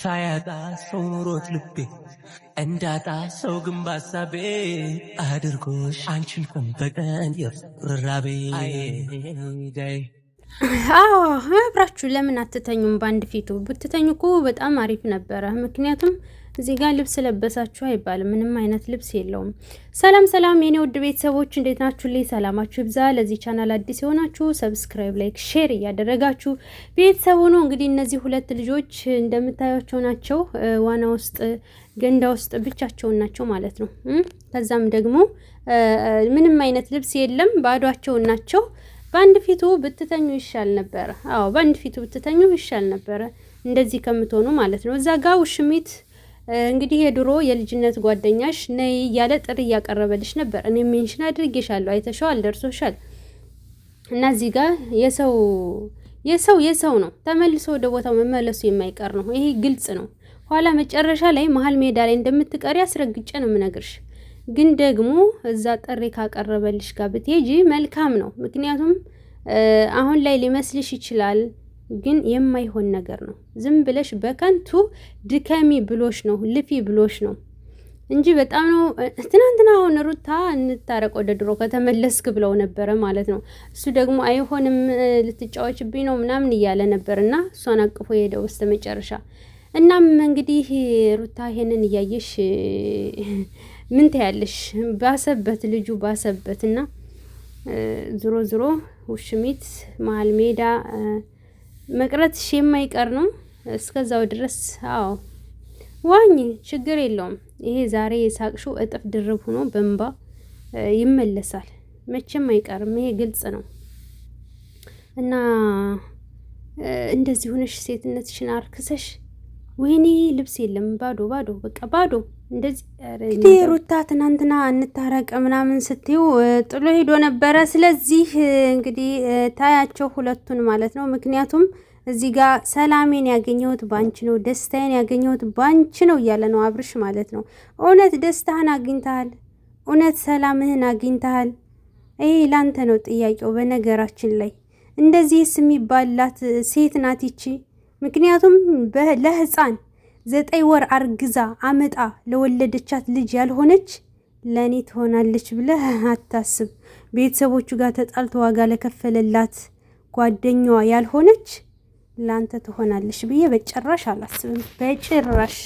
ሳያጣ ሰው ኑሮት ልቤ እንዳጣ ሰው ግን ባሳቤ አድርጎሽ አንቺን ቀን በቀን የፍቅራቤ አዎ አብራችሁ ለምን አትተኙም? ባንድ ፊቱ ብትተኙ እኮ በጣም አሪፍ ነበረ። ምክንያቱም እዚህ ጋር ልብስ ለበሳችሁ አይባልም፣ ምንም አይነት ልብስ የለውም። ሰላም ሰላም የኔ ውድ ቤተሰቦች እንዴት ናችሁልኝ? ሰላማችሁ ይብዛ። ለዚህ ቻናል አዲስ የሆናችሁ ሰብስክራይብ፣ ላይክ፣ ሼር እያደረጋችሁ ቤተሰቡ ነው። እንግዲህ እነዚህ ሁለት ልጆች እንደምታዩቸው ናቸው። ዋና ውስጥ ገንዳ ውስጥ ብቻቸውን ናቸው ማለት ነው። ከዛም ደግሞ ምንም አይነት ልብስ የለም፣ ባዷቸውን ናቸው። ባንድ ፊቱ ብትተኙ ይሻል ነበር። አዎ ባንድ ፊቱ ብትተኙ ይሻል ነበር፣ እንደዚህ ከምትሆኑ ማለት ነው። እዛ ጋር ውሽሚት እንግዲህ የድሮ የልጅነት ጓደኛሽ ነይ ያለ ጥሪ እያቀረበልሽ ነበር። እኔ ሜንሽን አድርጌሻለሁ፣ አይተሻል፣ ደርሶሻል። እና እዚህ ጋር የሰው ነው ተመልሶ ወደ ቦታው መመለሱ የማይቀር ነው። ይሄ ግልጽ ነው። ኋላ መጨረሻ ላይ መሀል ሜዳ ላይ እንደምትቀሪ አስረግጬ ነው የምነግርሽ። ግን ደግሞ እዛ ጥሪ ካቀረበልሽ ጋር ብትሄጂ መልካም ነው። ምክንያቱም አሁን ላይ ሊመስልሽ ይችላል፣ ግን የማይሆን ነገር ነው። ዝም ብለሽ በከንቱ ድከሚ ብሎሽ ነው፣ ልፊ ብሎሽ ነው እንጂ በጣም ነው። ትናንትና አሁን ሩታ እንታረቅ ወደ ድሮ ከተመለስክ ብለው ነበረ ማለት ነው። እሱ ደግሞ አይሆንም ልትጫወችብኝ ነው ምናምን እያለ ነበርና እሷን አቅፎ ሄደው በስተመጨረሻ። እናም እንግዲህ ሩታ ይሄንን እያየሽ ምን ታያለሽ? ባሰበት ልጁ ባሰበትና ዝሮ ዝሮ ውሽሚት መሀል ሜዳ መቅረትሽ የማይቀር ነው። እስከዛው ድረስ አዎ ዋኝ ችግር የለውም። ይሄ ዛሬ የሳቅሽው እጥፍ ድርብ ሆኖ በእንባ ይመለሳል፣ መቼም አይቀርም። ይሄ ግልጽ ነው። እና እንደዚህ ሆነሽ ሴትነትሽን አርክሰሽ ወይኔ ልብስ የለም ባዶ በቃ ባዶ እንደዚህ። እንግዲህ ሩታ ትናንትና እንታረቅ ምናምን ስትይው ጥሎ ሄዶ ነበረ። ስለዚህ እንግዲህ ታያቸው ሁለቱን ማለት ነው። ምክንያቱም እዚህ ጋር ሰላሜን ያገኘሁት ባንቺ ነው፣ ደስታዬን ያገኘሁት ባንቺ ነው እያለ ነው አብርሽ ማለት ነው። እውነት ደስታህን አግኝተሃል? እውነት ሰላምህን አግኝተሃል? ይሄ ላንተ ነው ጥያቄው። በነገራችን ላይ እንደዚህስ የሚባላት ሴት ናት ይቺ? ምክንያቱም ለህፃን 9 ወር አርግዛ አመጣ ለወለደቻት ልጅ ያልሆነች ለኔ ትሆናለች ብለህ አታስብ። ቤተሰቦቹ ጋር ተጣልቶ ዋጋ ለከፈለላት ጓደኛዋ ያልሆነች ላንተ ትሆናለች ብዬ በጭራሽ አላስብም፣ በጭራሽ።